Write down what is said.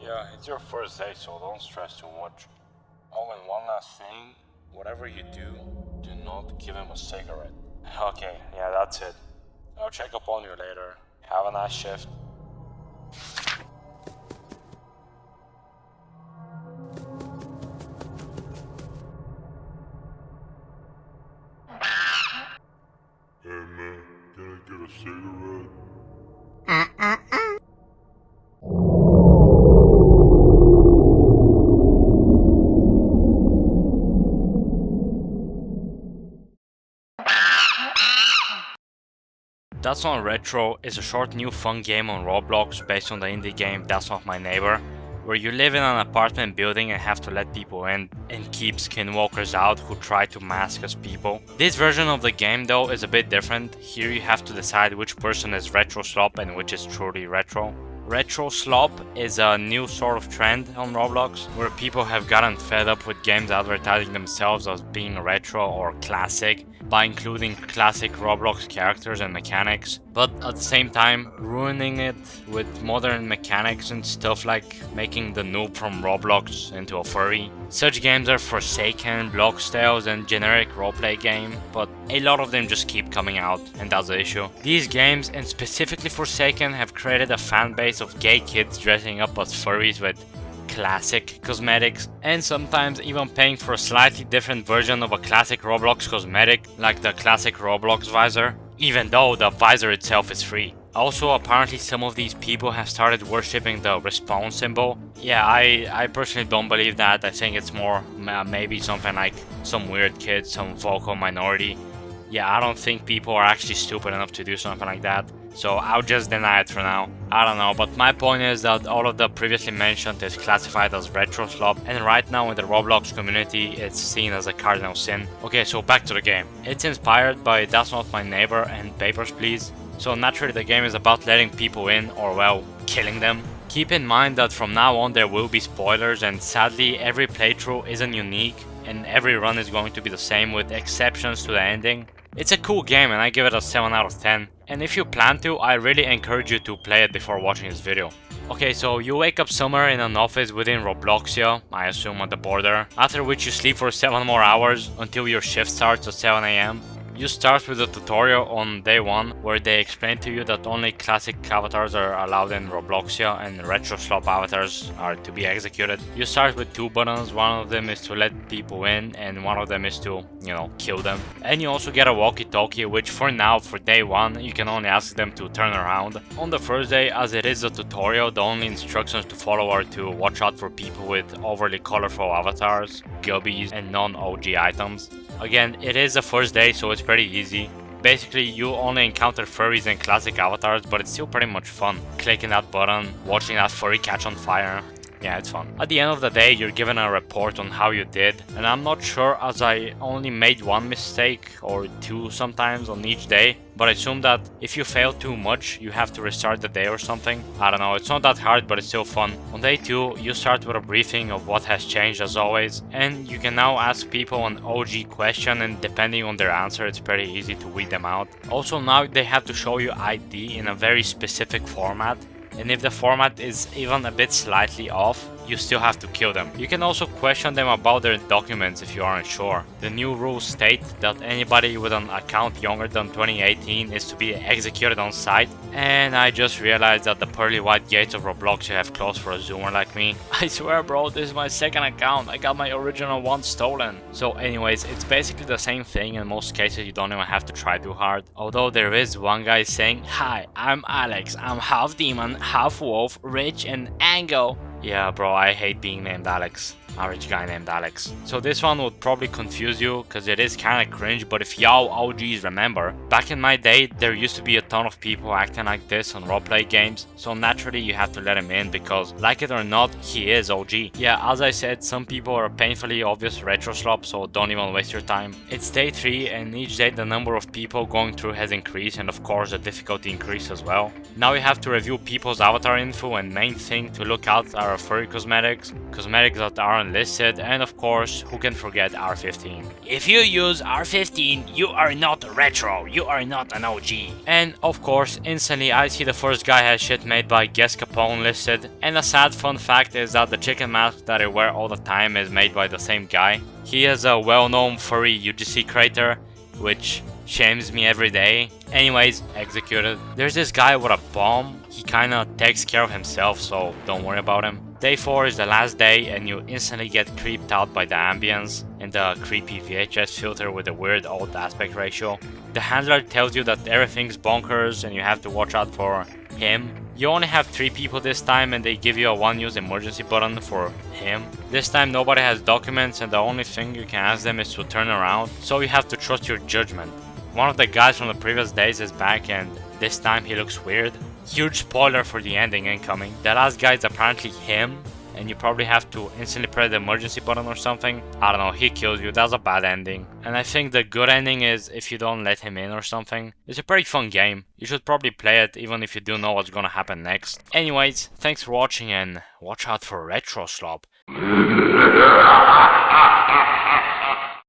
Yeah, it's your first day, so don't stress too much. Oh, and one last thing, whatever you do not give him a cigarette. Okay, yeah, that's it. I'll check up on you later. Have a nice shift. Hey man, can I get a cigarette? That's Not Retro is a short new fun game on Roblox based on the indie game That's Not My Neighbor, where you live in an apartment building and have to let people in and keep skinwalkers out who try to mask as people. This version of the game though is a bit different. Here you have to decide which person is retro slop and which is truly retro. Retro slop is a new sort of trend on Roblox where people have gotten fed up with games advertising themselves as being retro or classic by including classic Roblox characters and mechanics, but at the same time ruining it with modern mechanics and stuff like making the noob from Roblox into a furry. Such games are Forsaken, Bloxtails and generic roleplay game, but a lot of them just keep coming out, and that's the issue. These games, and specifically Forsaken, have created a fan base of gay kids dressing up as furries with classic cosmetics, and sometimes even paying for a slightly different version of a classic Roblox cosmetic, like the classic Roblox visor, even though the visor itself is free. Also, apparently some of these people have started worshipping the respawn symbol. Yeah, I personally don't believe that. I think it's more maybe something like some weird kid, some vocal minority. Yeah, I don't think people are actually stupid enough to do something like that. So I'll just deny it for now. I don't know, but my point is that all of the previously mentioned is classified as retro slop, and right now in the Roblox community it's seen as a cardinal sin. Okay, so back to the game. It's inspired by That's Not My Neighbor and Papers, Please. So naturally the game is about letting people in, or well, killing them. Keep in mind that from now on there will be spoilers, and sadly every playthrough isn't unique and every run is going to be the same with exceptions to the ending. It's a cool game and I give it a 7 out of 10. And if you plan to, I really encourage you to play it before watching this video. Okay, so you wake up somewhere in an office within Robloxia, I assume at the border, after which you sleep for 7 more hours until your shift starts at 7 AM. You start with a tutorial on day 1 where they explain to you that only classic avatars are allowed in Robloxia and retro slop avatars are to be executed. You start with 2 buttons, one of them is to let people in and one of them is to, kill them. And you also get a walkie-talkie, which for now, for day 1, you can only ask them to turn around. On the first day, as it is a tutorial, the only instructions to follow are to watch out for people with overly colorful avatars, gubbies and non-OG items. Again, it is the first day, so it's pretty easy. Basically, you only encounter furries and classic avatars, but it's still pretty much fun. Clicking that button, watching that furry catch on fire. Yeah, it's fun. At the end of the day, you're given a report on how you did, and I'm not sure as I only made 1 mistake or 2 sometimes on each day, but I assume that if you fail too much, you have to restart the day or something. I don't know, it's not that hard, but it's still fun. On day 2, you start with a briefing of what has changed as always, and you can now ask people an OG question, and depending on their answer, it's pretty easy to weed them out. Also, now they have to show you ID in a very specific format. And if the format is even a bit slightly off, you still have to kill them. You can also question them about their documents if you aren't sure. The new rules state that anybody with an account younger than 2018 is to be executed on sight, and I just realized that the pearly white gates of Roblox have closed for a zoomer like me. I swear bro, this is my second account, I got my original one stolen. So anyways, it's basically the same thing. In most cases you don't even have to try too hard. Although there is one guy saying, "Hi, I'm Alex, I'm half demon, half wolf, rich and ango." Yeah bro, I hate being named Alex. A rich guy named Alex. So this one would probably confuse you because it is kinda cringe, but if y'all OGs remember, back in my day there used to be a ton of people acting like this on roleplay games, so naturally you have to let him in because, like it or not, he is OG. Yeah, as I said, some people are painfully obvious retro slop, so don't even waste your time. It's day 3 and each day the number of people going through has increased, and of course the difficulty increased as well. Now you have to review people's avatar info, and main thing to look out are furry cosmetics that aren't unlisted, and of course, who can forget R15. If you use R15, you are not retro, you are not an OG. And of course, instantly I see the first guy has shit made by Guess Capone listed, and a sad fun fact is that the chicken mask that I wear all the time is made by the same guy. He has a well-known furry UGC creator, which shames me every day. Anyways, executed. There's this guy with a bomb. He kinda takes care of himself, so don't worry about him. Day 4 is the last day and you instantly get creeped out by the ambience and the creepy VHS filter with the weird old aspect ratio. The handler tells you that everything's bonkers and you have to watch out for him. You only have 3 people this time and they give you a one use emergency button for him. This time nobody has documents and the only thing you can ask them is to turn around, so you have to trust your judgment. One of the guys from the previous days is back and this time he looks weird. Huge spoiler for the ending incoming. The last guy is apparently him and you probably have to instantly press the emergency button or something. I don't know, he kills you, that's a bad ending. And I think the good ending is if you don't let him in or something. It's a pretty fun game. You should probably play it even if you do know what's gonna happen next. Anyways, thanks for watching and watch out for Retro Slop.